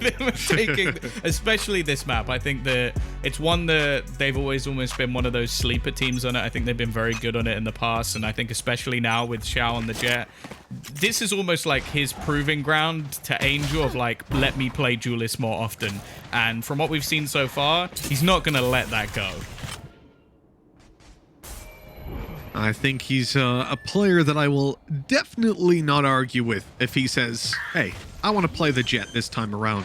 taking, especially this map. I think that it's one that they've always almost been one of those sleeper teams on it. I think they've been very good on it in the past, and I think especially now with Xiao on the Jet, this is almost like his proving ground to Angel of like, let me play Duelist more often. And from what we've seen so far, he's not gonna let that go. I think he's a player that I will definitely not argue with if he says, hey, I want to play the Jet this time around.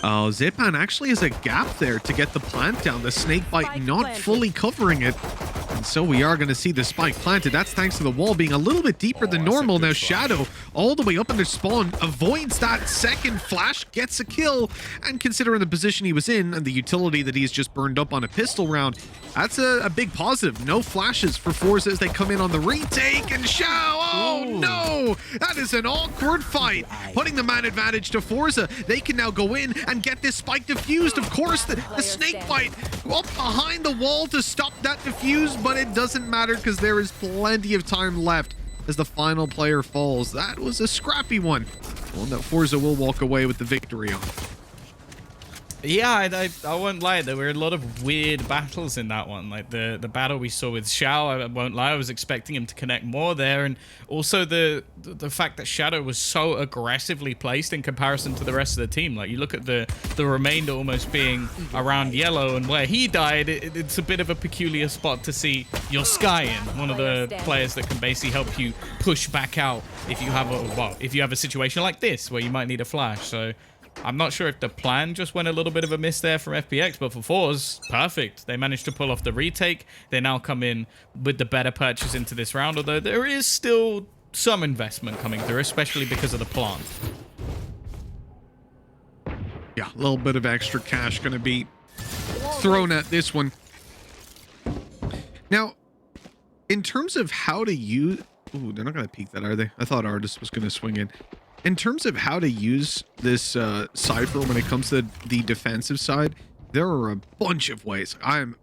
Zepan actually has a gap there to get the plant down. The Snakebite not fully covering it. And so we are going to see the spike planted. That's thanks to the wall being a little bit deeper than normal. Now Shadow all the way up in their spawn avoids that second flash, gets a kill, and considering the position he was in and the utility that he's just burned up on a pistol round, that's a big positive. No flashes for FORZE as they come in on the retake, and Xiao, oh no! That is an awkward fight, putting the man advantage to FORZE. They can now go in and get this spike diffused. Of course, the Snakebite up behind the wall to stop that diffuse, but it doesn't matter because there is plenty of time left as the final player falls. That was a scrappy one that FORZE will walk away with the victory on. Yeah, I won't lie. There were a lot of weird battles in that one. Like the battle we saw with Xiao, I won't lie, I was expecting him to connect more there. And also the fact that Shadow was so aggressively placed in comparison to the rest of the team. Like you look at the remainder almost being around yellow, and where he died, it's a bit of a peculiar spot to see your Sky in. One of the players that can basically help you push back out if you have a situation like this where you might need a flash. So I'm not sure if the plan just went a little bit of a miss there from FPX, but for FORZE, perfect. They managed to pull off the retake. They now come in with the better purchase into this round, although there is still some investment coming through, especially because of the plant. Yeah, a little bit of extra cash going to be thrown at this one. Now, in terms of how to use... Ooh, they're not going to peek that, are they? I thought Artist was going to swing in. In terms of how to use this Cypher when it comes to the defensive side, there are a bunch of ways. I'm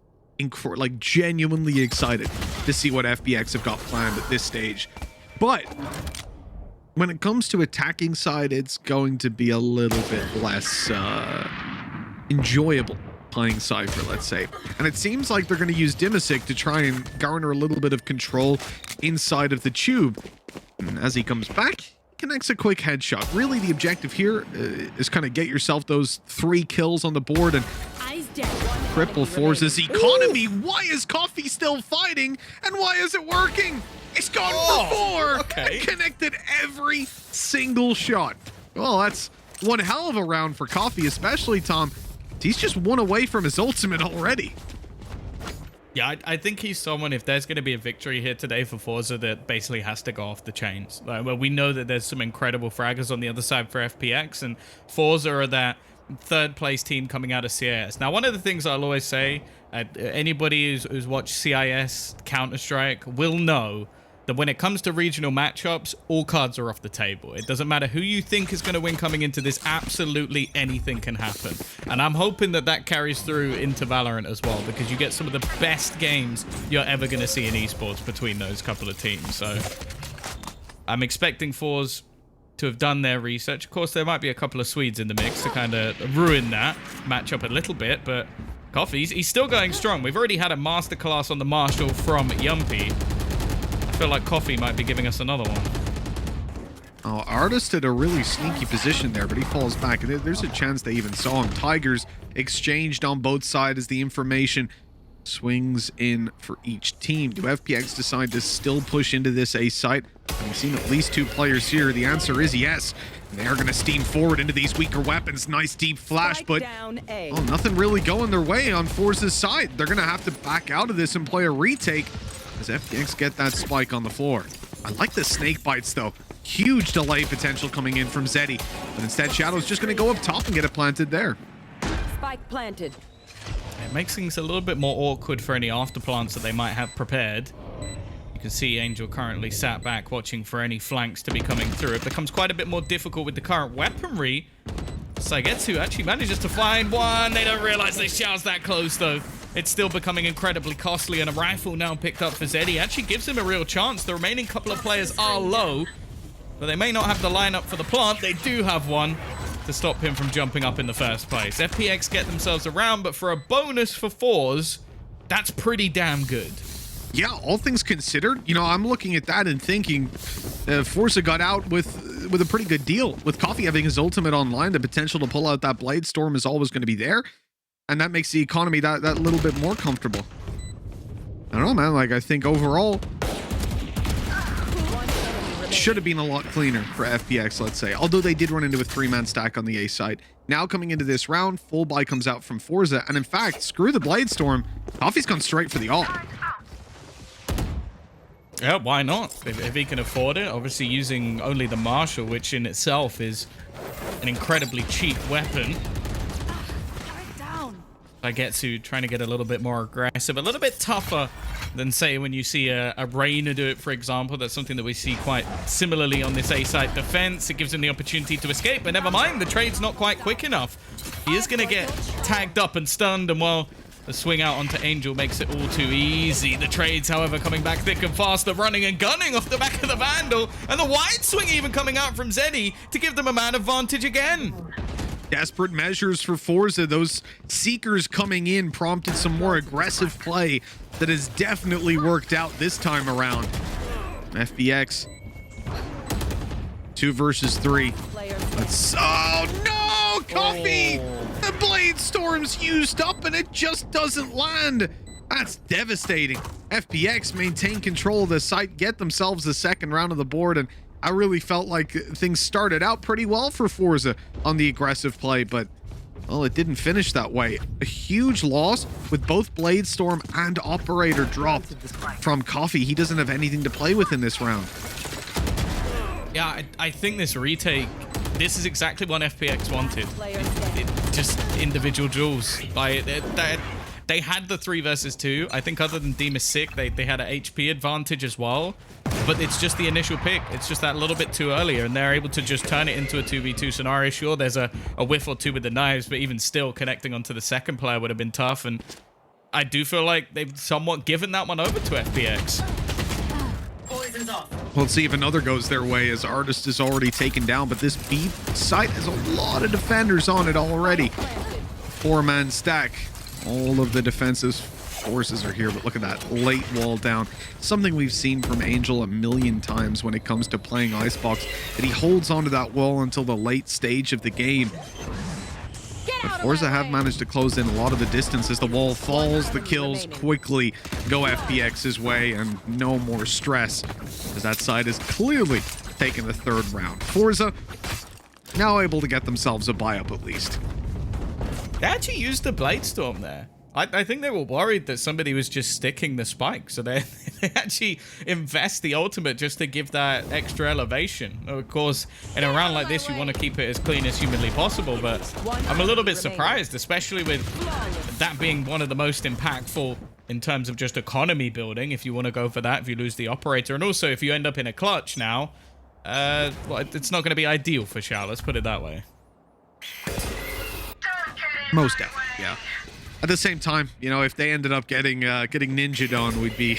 like genuinely excited to see what FBX have got planned at this stage. But when it comes to attacking side, it's going to be a little bit less enjoyable playing Cypher, let's say. And it seems like they're going to use Dimasic to try and garner a little bit of control inside of the tube. And as he comes back, connects a quick headshot. Really, the objective here is kind of get yourself those 3 kills on the board and cripple FORZE's economy. Why is Coffee still fighting? And why is it working? It's gone for 4 and connected every single shot. Well, that's one hell of a round for Coffee, especially Tom. He's just 1 away from his ultimate already. Yeah, I think he's someone, if there's going to be a victory here today for FORZE, that basically has to go off the chains. Like, well, we know that there's some incredible fraggers on the other side for FPX, and FORZE are that 3rd place team coming out of CIS. Now, one of the things I'll always say, anybody who's watched CIS Counter-Strike will know that when it comes to regional matchups, all cards are off the table. It doesn't matter who you think is going to win coming into this, absolutely anything can happen. And I'm hoping that that carries through into Valorant as well, because you get some of the best games you're ever going to see in esports between those couple of teams. So I'm expecting FORZE to have done their research. Of course, there might be a couple of Swedes in the mix to kind of ruin that matchup a little bit, but Coffee, he's still going strong. We've already had a masterclass on the Marshall from Yumpy. I feel like Coffee might be giving us another one. Oh, Artist at a really sneaky position there, but he falls back. There's a chance they even saw him. Tigers exchanged on both sides as the information swings in for each team. Do FPX decide to still push into this A site? We've seen at least 2 players here. The answer is yes. And they are going to steam forward into these weaker weapons. Nice deep flash, but nothing really going their way on FORZE's side. They're going to have to back out of this and play a retake as FPX get that spike on the floor. I like the snake bites though. Huge delay potential coming in from Zeddy, but instead Shadow's just going to go up top and get it planted there. Spike planted. It makes things a little bit more awkward for any after plants that they might have prepared. You can see Angel currently sat back watching for any flanks to be coming through. It becomes quite a bit more difficult with the current weaponry. Saigetsu actually manages to find one. They don't realize they Xiao's that close though. It's still becoming incredibly costly, and a rifle now picked up for Zeddy actually gives him a real chance. The remaining couple of players are low, but they may not have the lineup for the plant. They do have one. to stop him from jumping up in the first place. FPX get themselves around, but for a bonus for FORZE, that's pretty damn good. Yeah, all things considered, you know, I'm looking at that and thinking FORZE got out with a pretty good deal. With Coffee having his ultimate online, the potential to pull out that Blade Storm is always going to be there. And that makes the economy that little bit more comfortable. I don't know, man. Like, I think overall, should have been a lot cleaner for FPX, let's say. Although they did run into a 3-man stack on the A side. Now coming into this round, full buy comes out from FORZE. And in fact, screw the Blade Storm. Coffee's gone straight for the ult. Yeah, why not? If he can afford it. Obviously using only the Marshal, which in itself is an incredibly cheap weapon. I get to trying to get a little bit more aggressive, a little bit tougher than, say, when you see a Reyna do it, for example. That's something that we see quite similarly on this A-side defense. It gives him the opportunity to escape, but never mind, the trade's not quite quick enough. He is going to get tagged up and stunned, and well, the swing out onto Angel makes it all too easy. The trades, however, coming back thick and fast. The running and gunning off the back of the Vandal, and the wide swing even coming out from Zeddy to give them a man advantage again. Desperate measures for FORZE. Those Seekers coming in prompted some more aggressive play that has definitely worked out this time around. FBX 2 versus 3. Oh no, Coffee! The Blade Storm's used up and it just doesn't land. That's devastating. FPX maintain control of the site, get themselves the second round of the board, and I really felt like things started out pretty well for FORZE on the aggressive play, but, well, it didn't finish that way. A huge loss with both Blade Storm and Operator dropped from Coffee. He doesn't have anything to play with in this round. Yeah, I think this retake, this is exactly what FPX wanted. Just individual duels. They had the 3 versus 2. I think other than Demus Sick, they had an HP advantage as well. But it's just the initial pick. It's just that little bit too earlier, and they're able to just turn it into a 2v2 scenario. Sure, there's a whiff or two with the knives, but even still, connecting onto the second player would have been tough. And I do feel like they've somewhat given that one over to FPX. We'll see if another goes their way, as Artist is already taken down, but this B site has a lot of defenders on it already. 4-man stack. All of the defensive forces are here, but look at that late wall down. Something we've seen from Angel a million times when it comes to playing ICEBOX, that he holds onto that wall until the late stage of the game. But FORZE have managed to close in a lot of the distance as the wall falls. The kills quickly go FPX's way, and no more stress, as that side is clearly taking the 3rd round. FORZE now able to get themselves a buy-up at least. They actually used the Blade Storm there. I think they were worried that somebody was just sticking the spike, so they actually invest the ultimate just to give that extra elevation. Of course, in a round like this, you want to keep it as clean as humanly possible, but I'm a little bit surprised, especially with that being one of the most impactful in terms of just economy building, if you want to go for that, if you lose the operator, and also if you end up in a clutch now, well, it's not going to be ideal for Xiao, let's put it that way. Most definitely, yeah. At the same time, you know, if they ended up getting ninja'd on, we'd be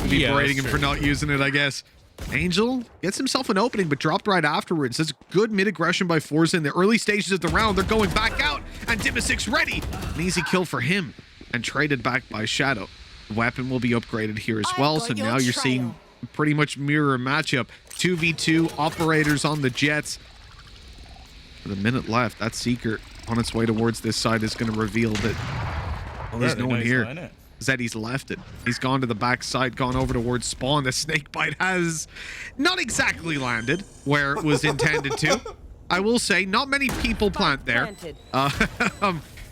berating him for not using it, I guess. Angel gets himself an opening, but dropped right afterwards. That's good mid-aggression by FORZE in the early stages of the round. They're going back out, and Dimasic's ready. An easy kill for him, and traded back by Shadow. The weapon will be upgraded here as well, so now you're seeing pretty much mirror matchup. 2v2 operators on the Jets. With a minute left, that Seeker on its way towards this side is going to reveal that, well, there's no one here. Zeddy's left it. He's gone to the back side, gone over towards spawn. The snake bite has not exactly landed where it was intended to. I will say, not many people plant there.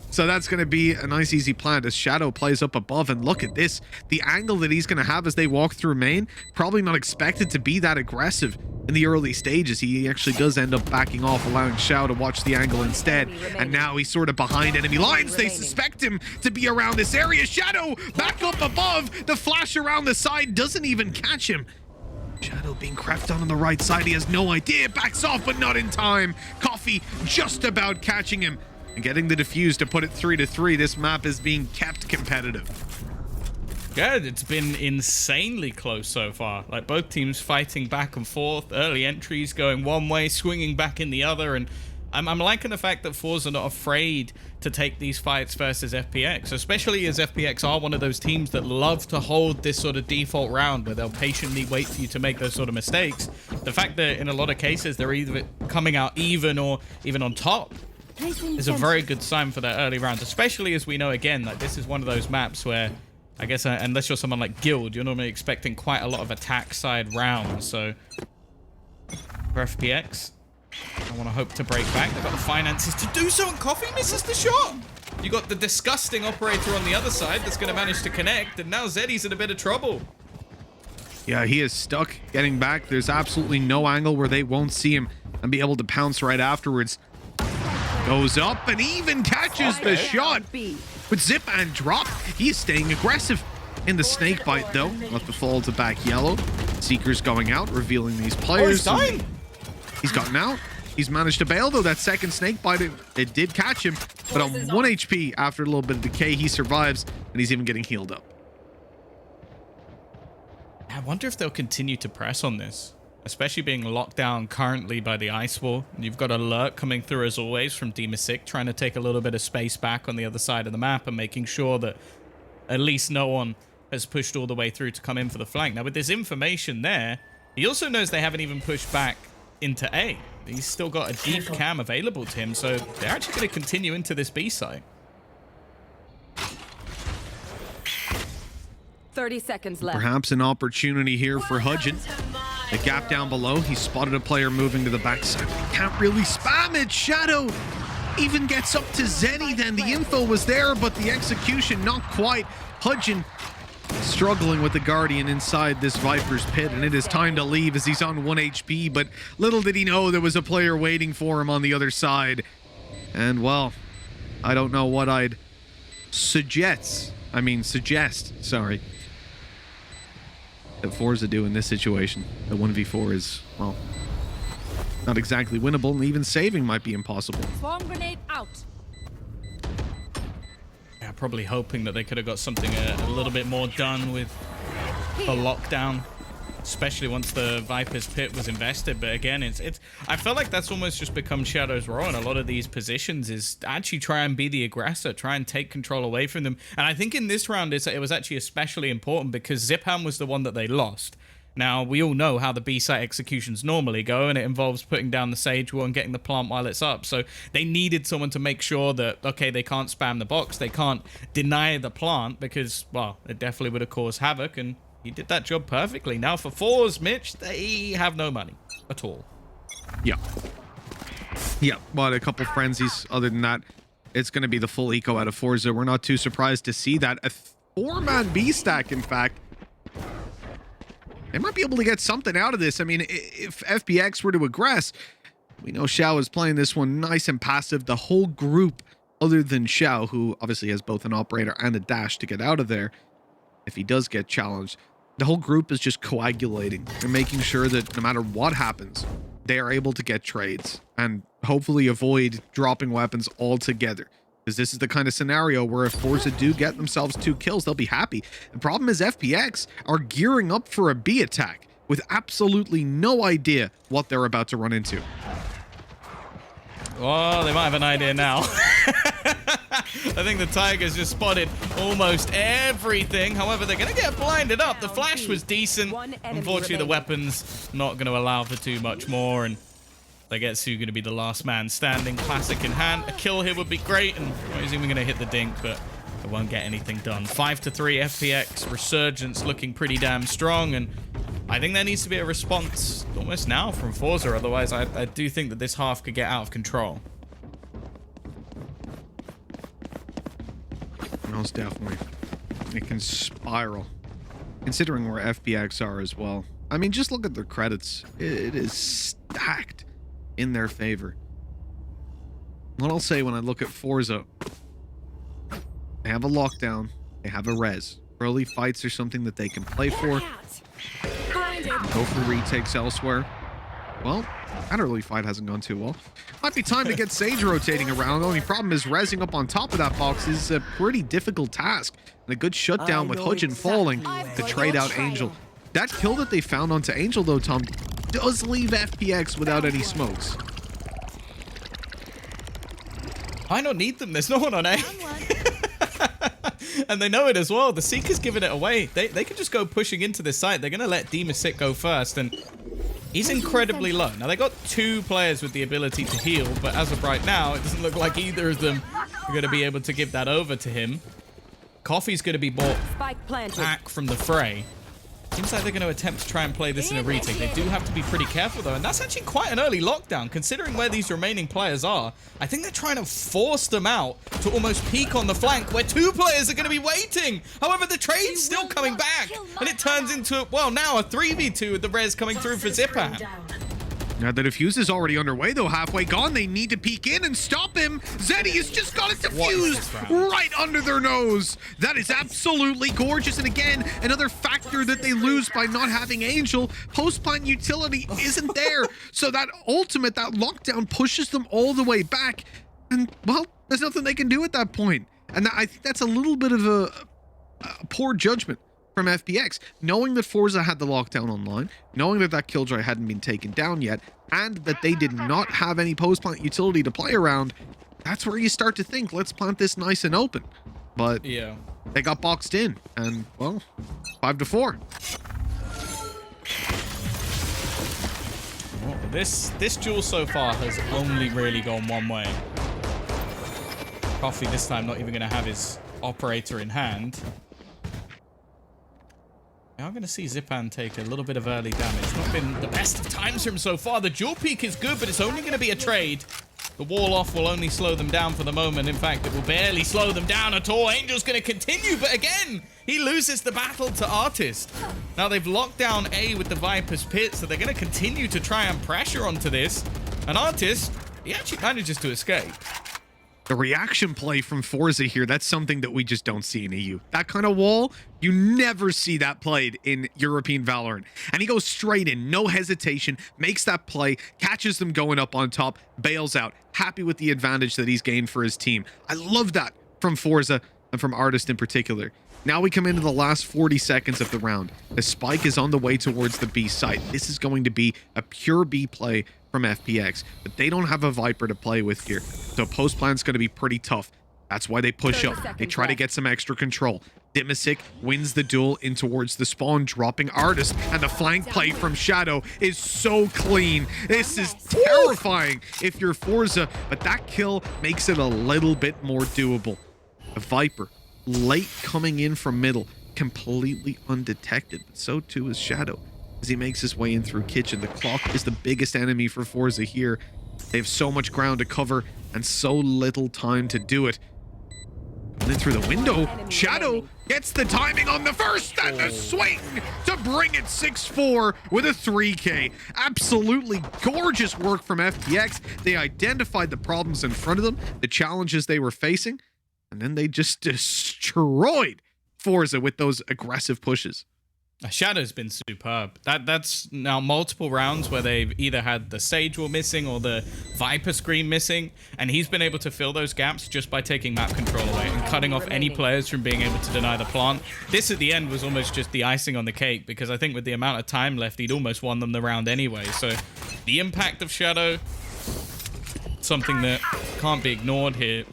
So that's going to be a nice easy plant as Shadow plays up above. And look at this. The angle that he's going to have as they walk through main, probably not expected to be that aggressive in the early stages. He actually does end up backing off, allowing Xiao to watch the angle instead. And now he's sort of behind enemy lines. They suspect him to be around this area. Shadow back up above. The flash around the side doesn't even catch him. Shadow being crept on the right side. He has no idea. Backs off, but not in time. Coffee just about catching him. And getting the defuse to put it 3-3. This map is being kept competitive. Yeah, it's been insanely close so far. Like, both teams fighting back and forth. Early entries going one way, swinging back in the other. And I'm liking the fact that FORZE are not afraid to take these fights versus FPX, especially as FPX are one of those teams that love to hold this sort of default round where they'll patiently wait for you to make those sort of mistakes. The fact that in a lot of cases they're either coming out even or even on top is a very good sign for their early rounds, especially as we know, again, that this is one of those maps where, I guess, unless you're someone like Guild, you're normally expecting quite a lot of attack side rounds. So for FPX, I want to hope to break back. They've got the finances to do so, and Coffee misses the shot. You got the disgusting operator on the other side that's going to manage to connect, and now Zeddy's in a bit of trouble. Yeah, he is stuck getting back. There's absolutely no angle where they won't see him and be able to pounce right afterwards. Goes up and even catches the shot. With Zip and drop, he is staying aggressive. In the snake bite, though, left the fall to back yellow. Seeker's going out, revealing these players. Oh, he's dying. He's gotten out. He's managed to bail, though. That second snake bite, it did catch him. But on 1 HP, after a little bit of decay, he survives, and he's even getting healed up. I wonder if they'll continue to press on this, especially being locked down currently by the ice wall. You've got alert coming through, as always, from Demasik, trying to take a little bit of space back on the other side of the map and making sure that at least no one has pushed all the way through to come in for the flank. Now, with this information there, he also knows they haven't even pushed back into A. He's still got a deep cam available to him, so they're actually going to continue into this B site. 30 seconds left. Perhaps an opportunity here for Hudgen. The gap down below, he spotted a player moving to the backside. Can't really spam it. Shadow even gets up to Zeddy then. The info was there, but the execution not quite. Hudgen struggling with the Guardian inside this Viper's pit, and it is time to leave as he's on 1 HP, but little did he know there was a player waiting for him on the other side. And, well, I don't know what I'd suggest, sorry, that FORZE do in this situation. The 1v4 is, well, not exactly winnable, and even saving might be impossible. Swarm grenade out. Yeah, probably hoping that they could have got something a little bit more done with the lockdown, especially once the Viper's pit was invested. But again, it's I felt like that's almost just become Shadow's role in a lot of these positions, is actually try and be the aggressor, try and take control away from them. And I think in this round it was actually especially important because Zipham was the one that they lost. Now, we all know how the B-site executions normally go, and it involves putting down the Sage Wall and getting the plant while it's up. So they needed someone to make sure that, okay, they can't spam the box, they can't deny the plant, because, well, it definitely would have caused havoc, and he did that job perfectly. Now, for FORZE, Mitch, they have no money at all. Yeah. Yeah, but a couple frenzies. Other than that, it's going to be the full eco out of FORZE. We're not too surprised to see that. A 4-man B-stack, in fact. They might be able to get something out of this. I mean, if FPX were to aggress, we know Xiao is playing this one nice and passive. The whole group, other than Xiao, who obviously has both an operator and a dash to get out of there, if he does get challenged, the whole group is just coagulating. They're making sure that no matter what happens, they are able to get trades and hopefully avoid dropping weapons altogether. Because this is the kind of scenario where if FORZE do get themselves 2 kills, they'll be happy. The problem is FPX are gearing up for a B attack with absolutely no idea what they're about to run into. Oh, they might have an idea now. I think the Tigers just spotted almost everything. However, they're going to get blinded up. The flash was decent. Unfortunately, the weapon's not going to allow for too much more, and Dagetsu going to be the last man standing, classic in hand. A kill here would be great, and he's even going to hit the dink, but it won't get anything done. 5-3 FPX, Resurgence looking pretty damn strong, and I think there needs to be a response almost now from FORZE, otherwise I do think that this half could get out of control. Most definitely. It can spiral, considering where FPX are as well. I mean, just look at their credits. It is stacked in their favor. What I'll say when I look at FORZE, they have a lockdown, they have a res. Early fights are something that they can play for. Go for retakes elsewhere. Well, that early fight hasn't gone too well. Might be time to get Sage rotating around. The only problem is rezzing up on top of that box is a pretty difficult task. And a good shutdown with Hudgen falling to trade out Angel. That kill that they found onto Angel, though, Tom, does leave FPX without any smokes. I don't need them. There's no one on A. And they know it as well. The Seeker's giving it away. They could just go pushing into this site. They're going to let Demasik go first. And he's incredibly low. Now, they got 2 players with the ability to heal. But as of right now, it doesn't look like either of them are going to be able to give that over to him. Coffee's going to be bought back from the fray. Seems like they're going to attempt to try and play this in a retake. They do have to be pretty careful, though. And that's actually quite an early lockdown, considering where these remaining players are. I think they're trying to force them out to almost peek on the flank, where 2 players are going to be waiting. However, the trade's still coming back. And it turns into, well, now a 3v2 with the res coming through for Zipan. Now the defuse is already underway, though. Halfway gone. They need to peek in and stop him. Zeddy has just got it defused right under their nose. That is absolutely gorgeous. And again, another factor that they lose by not having Angel. Post-plant utility isn't there. So that ultimate, that lockdown pushes them all the way back. And, well, there's nothing they can do at that point. And I think that's a little bit of a poor judgment from FPX, knowing that FORZE had the lockdown online, knowing that that killjoy hadn't been taken down yet, and that they did not have any post-plant utility to play around. That's where you start to think, let's plant this nice and open. But yeah, they got boxed in, and, well, 5-4. Well, this duel so far has only really gone one way. Coffee this time not even going to have his operator in hand. I'm going to see Zipan take a little bit of early damage. Not been the best of times for him so far. The dual peak is good, but it's only going to be a trade. The wall off will only slow them down for the moment. In fact, it will barely slow them down at all. Angel's going to continue, but again, he loses the battle to Artist. Now, they've locked down A with the Viper's Pit, so they're going to continue to try and pressure onto this. And Artist, he actually manages to escape. The reaction play from FORZE here, that's something that we just don't see in EU. That kind of wall, you never see that played in European Valorant. And he goes straight in, no hesitation, makes that play, catches them going up on top, bails out, happy with the advantage that he's gained for his team. I love that from FORZE and from Artist in particular. Now we come into the last 40 seconds of the round. The spike is on the way towards the B site. This is going to be a pure B play from FPX, but they don't have a Viper to play with here. So post plan's going to be pretty tough. That's why they push up. They try to get some extra control. Demasik wins the duel in towards the spawn, dropping Artist, and the flank play from Shadow is so clean. This is terrifying if you're FORZE, but that kill makes it a little bit more doable. A Viper late coming in from middle, completely undetected, but so too is Shadow as he makes his way in through kitchen. The clock is the biggest enemy for FORZE here. They have so much ground to cover and so little time to do it. And then through the window, Shadow gets the timing on the first and the swing to bring it 6-4 with a 3K. Absolutely gorgeous work from FPX. They identified the problems in front of them, the challenges they were facing, and then they just destroyed FORZE with those aggressive pushes. Shadow's been superb. That's now multiple rounds where they've either had the Sage wall missing or the Viper screen missing, and he's been able to fill those gaps just by taking map control away and cutting off any players from being able to deny the plant. This at the end was almost just the icing on the cake, because I think with the amount of time left, he'd almost won them the round anyway. So the impact of Shadow, something that can't be ignored here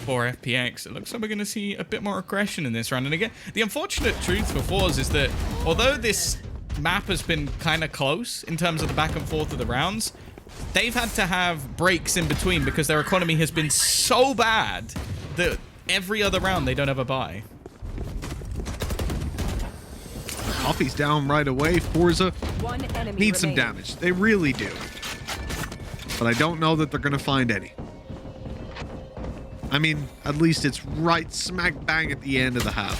for FPX. It looks like we're going to see a bit more aggression in this round. And again, the unfortunate truth for FORZE is that although this map has been kind of close in terms of the back and forth of the rounds, they've had to have breaks in between because their economy has been so bad that every other round they don't have a buy. Coffee's down right away. FORZE needs some damage. They really do. But I don't know that they're going to find any. I mean, at least it's right smack bang at the end of the half.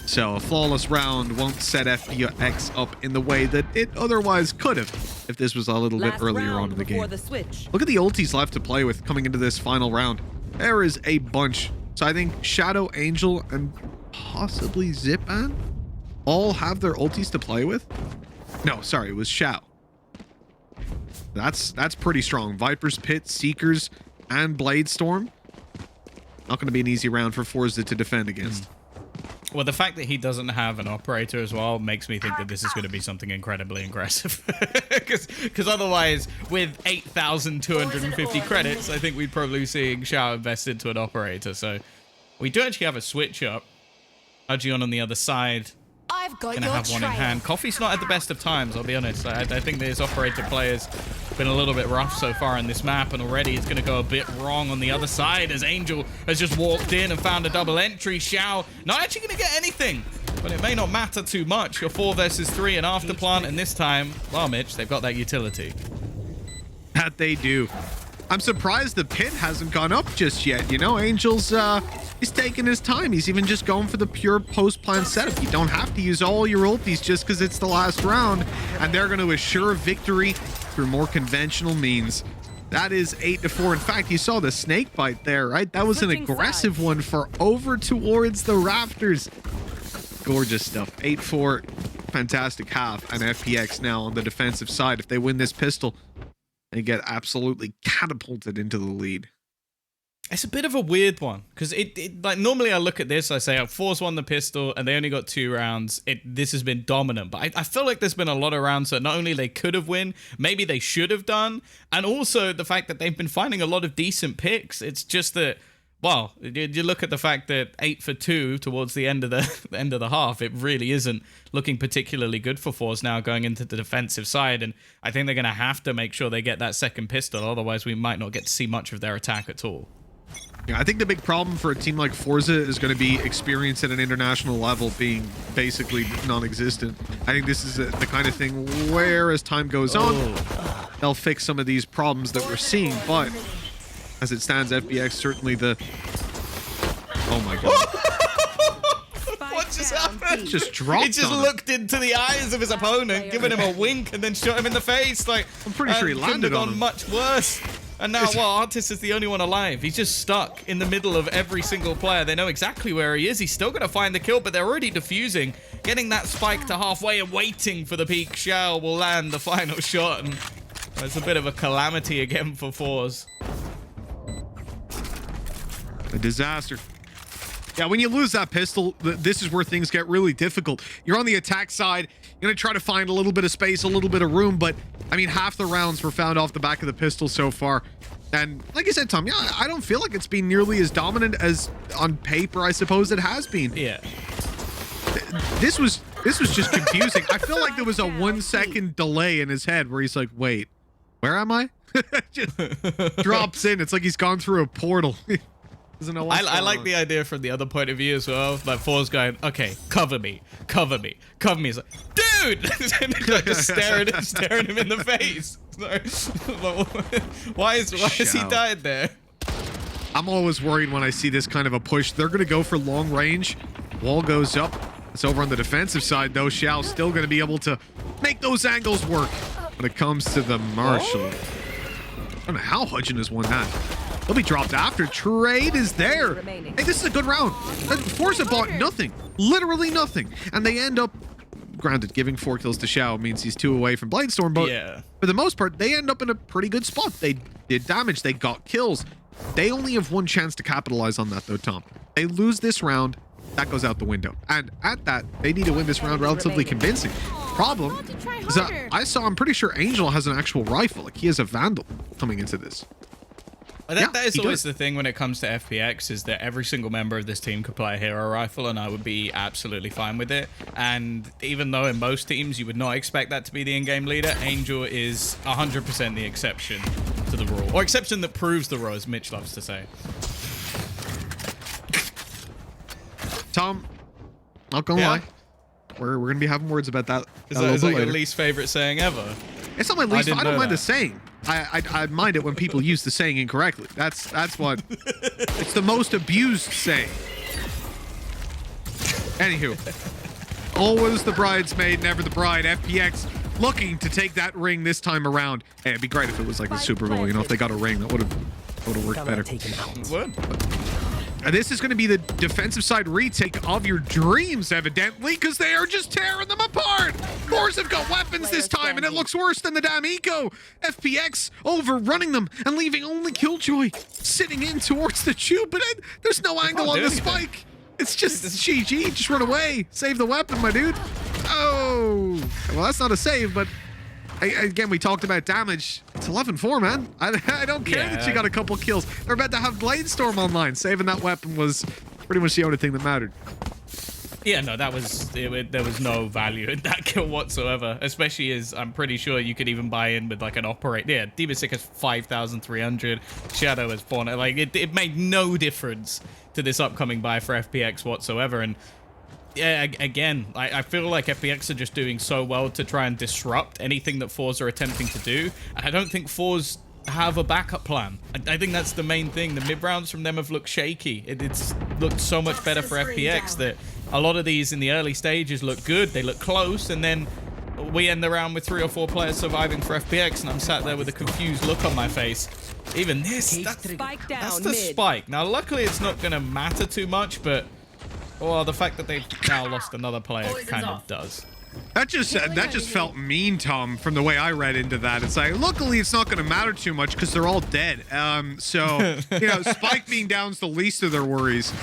So a flawless round won't set FPX up in the way that it otherwise could have if this was a little bit earlier on in the game. Look at the ultis left to play with coming into this final round. There is a bunch. So I think Shadow, Angel, and possibly Zipan all have their ultis to play with. No, sorry, it was Shao. That's pretty strong. Viper's Pit, Seekers, and Blade Storm. Not going to be an easy round for FORZE to defend against. Well, the fact that he doesn't have an operator as well makes me think that this is going to be something incredibly aggressive. Because otherwise, with 8,250 credits, I think we'd probably be seeing Xiao invest into an operator. So we do actually have a switch up. Ajion on the other side. I've got Gonna your have one in trail. hand. Coffee's not at the best of times, I'll be honest. I think this operator player's been a little bit rough so far on this map, and already it's gonna go a bit wrong on the other side as Angel has just walked in and found a double entry. Xiao not actually gonna get anything, but it may not matter too much. You're 4 versus 3 and after plant, and this time, well, Mitch, they've got that utility. That they do. I'm surprised the pit hasn't gone up just yet. You know, Angel's he's taking his time. He's even just going for the pure post-plan setup. You don't have to use all your ultis just because it's the last round, and they're going to assure victory through more conventional means. That is 8-4. In fact, you saw the snake bite there, right? That was an aggressive one for over towards the rafters. Gorgeous stuff. 8-4. Fantastic half. And FPX now on the defensive side. If they win this pistol, they get absolutely catapulted into the lead. It's a bit of a weird one because it like normally I look at this, I say, FORZE won the pistol and they only got 2 rounds. This has been dominant, but I feel like there's been a lot of rounds that not only they could have win, maybe they should have done, and also the fact that they've been finding a lot of decent picks. It's just that, well, you look at the fact that 8 for 2 towards the end of the half, it really isn't looking particularly good for FORZE now going into the defensive side, and I think they're going to have to make sure they get that second pistol, otherwise we might not get to see much of their attack at all. Yeah, I think the big problem for a team like FORZE is going to be experience at an international level being basically non-existent. I think this is the kind of thing where, as time goes on, they'll fix some of these problems that we're seeing, but as it stands, FBX certainly the... Oh my god. What just happened? Just dropped He just on him. looked into the eyes of his opponent, giving him a wink, and then shot him in the face. Like, I'm pretty sure he landed couldn't have on gone him. much worse. And now, well, Artis is the only one alive. He's just stuck in the middle of every single player. They know exactly where he is. He's still going to find the kill, but they're already defusing. Getting that spike to halfway and waiting for the peak. Xiao will land the final shot. And it's a bit of a calamity again for FORZE. A disaster. Yeah, when you lose that pistol, this is where things get really difficult. You're on the attack side. You're going to try to find a little bit of space, a little bit of room, but I mean, half the rounds were found off the back of the pistol so far. And like I said, Tom, yeah, I don't feel like it's been nearly as dominant as on paper, I suppose it has been. Yeah. This was just confusing. I feel like there was a 1 second delay in his head where he's like, wait, where am I? Just drops in. It's like he's gone through a portal. Doesn't know what's I like going the idea from the other point of view as well. Like FORZE going, okay, cover me, cover me, cover me. It's like, dude, like just staring him in the face. Why is he died there? I'm always worried when I see this kind of a push. They're going to go for long range. Wall goes up. It's over on the defensive side, though. Xiao's still going to be able to make those angles work when it comes to the Marshall. I don't know how Hudgen has won that. They'll be dropped after. Trade is there. Hey, this is a good round. FORZE bought nothing. Literally nothing. And they end up, granted, giving 4 kills to Xiao means he's 2 away from Bladestorm, but yeah, for the most part, they end up in a pretty good spot. They did damage. They got kills. They only have 1 chance to capitalize on that, though, Tom. They lose this round, that goes out the window. And at that, they need to win this round relatively convincing. Problem is that I'm pretty sure Angel has an actual rifle. Like, he has a Vandal coming into this. That is always the thing when it comes to FPX, is that every single member of this team could play a hero rifle, and I would be absolutely fine with it. And even though in most teams you would not expect that to be the in-game leader, Angel is 100% the exception to the rule. Or exception that proves the rule, as Mitch loves to say. Tom, not gonna lie. We're gonna be having words about that. Is that your least favorite saying ever? It's not my least. I don't mind the saying. I mind it when people use the saying incorrectly. That's what. It's the most abused saying. Anywho, always the bridesmaid, never the bride. FPX looking to take that ring this time around. Hey, it'd be great if it was like the Super Bowl. You know, if they got a ring, that would have worked better. It would. And this is going to be the defensive side retake of your dreams, evidently, because they are just tearing them apart. FORZE have got weapons this time, and it looks worse than the damn eco. FPX overrunning them and leaving only Killjoy sitting in towards the tube, but there's no angle on the spike. It's just GG. Just run away. Save the weapon, my dude. Oh. Well, that's not a save, but again, we talked about damage. It's 11-4, man. I don't care that you got a couple kills. They're about to have Bladestorm online. Saving that weapon was pretty much the only thing that mattered. Yeah, no, there was no value in that kill whatsoever, especially as I'm pretty sure you could even buy in with like an operator. Yeah, Demasic has 5,300, Shadow has 400. Like it made no difference to this upcoming buy for FPX whatsoever. And yeah, again, I feel like FPX are just doing so well to try and disrupt anything that FORZE are attempting to do. And I don't think FORZE have a backup plan. I think that's the main thing. The mid rounds from them have looked shaky. It's looked so much better for FPX that a lot of these in the early stages look good. They look close, and then we end the round with 3 or 4 players surviving for FPX, and I'm sat there with a confused look on my face. Even this, that's the spike. Now, luckily, it's not going to matter too much, but well, the fact that they've now lost another player kind of does. That just felt mean, Tom, from the way I read into that. It's like, luckily, it's not going to matter too much because they're all dead. So, you know, Spike being down's the least of their worries.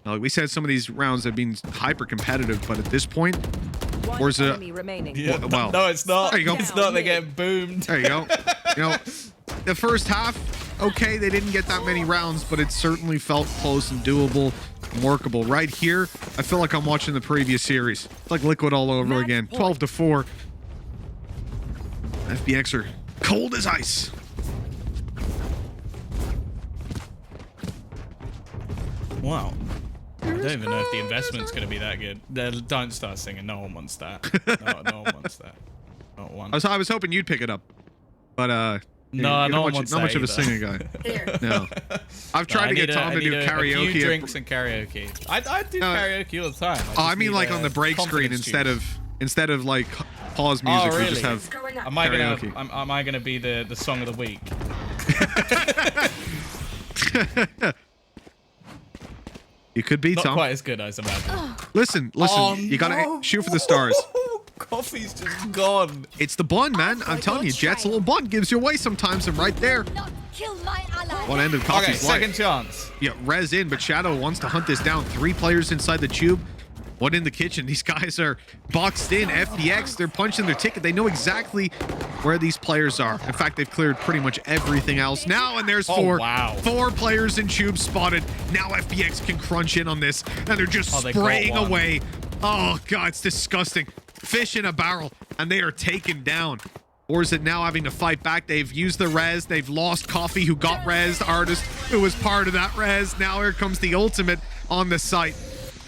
Like we said, some of these rounds have been hyper competitive, but at this point, FORZE. Yeah, well, no, it's not. There you go. It's not. They get boomed. There you go. You know, the first half, okay, they didn't get that many rounds, but it certainly felt close and doable, and workable. Right here, I feel like I'm watching the previous series. It's like Liquid all over again. 12-4. FPX are cold as ice. Wow. I don't even know if the investment's going to be that good. Don't start singing. No one wants that. No one wants that. Not one. I was hoping you'd pick it up, but no, not wants much of a either. singing guy. No, I've tried to get Tom to do karaoke. A few drinks and karaoke. I do karaoke all the time. I mean, like on the break screen instead of like pause music. Oh, really? We just have karaoke. Am I gonna be the song of the week? You could be, Not Tom. quite as good as imagine. Listen, you gotta shoot for the stars. Coffee's just gone. It's the bun, man. I'm telling you, Jet's a little bun gives you away sometimes, and right there. One end of Coffee's life. Second chance. Yeah, res in, but Shadow wants to hunt this down. 3 players inside the tube. One in the kitchen. These guys are boxed in. FPX, they're punching their ticket. They know exactly where these players are. In fact, they've cleared pretty much everything else now, and there's 4. Wow. 4 players in tube spotted. Now FPX can crunch in on this, and they're just spraying away. Oh, God, it's disgusting. Fish in a barrel, and they are taken down. Or is it now having to fight back? They've used the res. They've lost Coffee, who got res, the artist who was part of that res. Now here comes the ultimate on the site.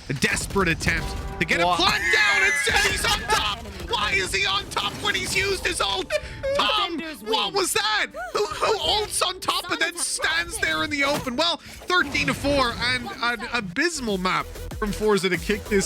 A desperate attempt to get a plant down, and says he's on top. Why is he on top when he's used his ult? Tom, what was that? Who ults on top and then stands there in the open? Well, 13-4 and an abysmal map from FORZE to kick this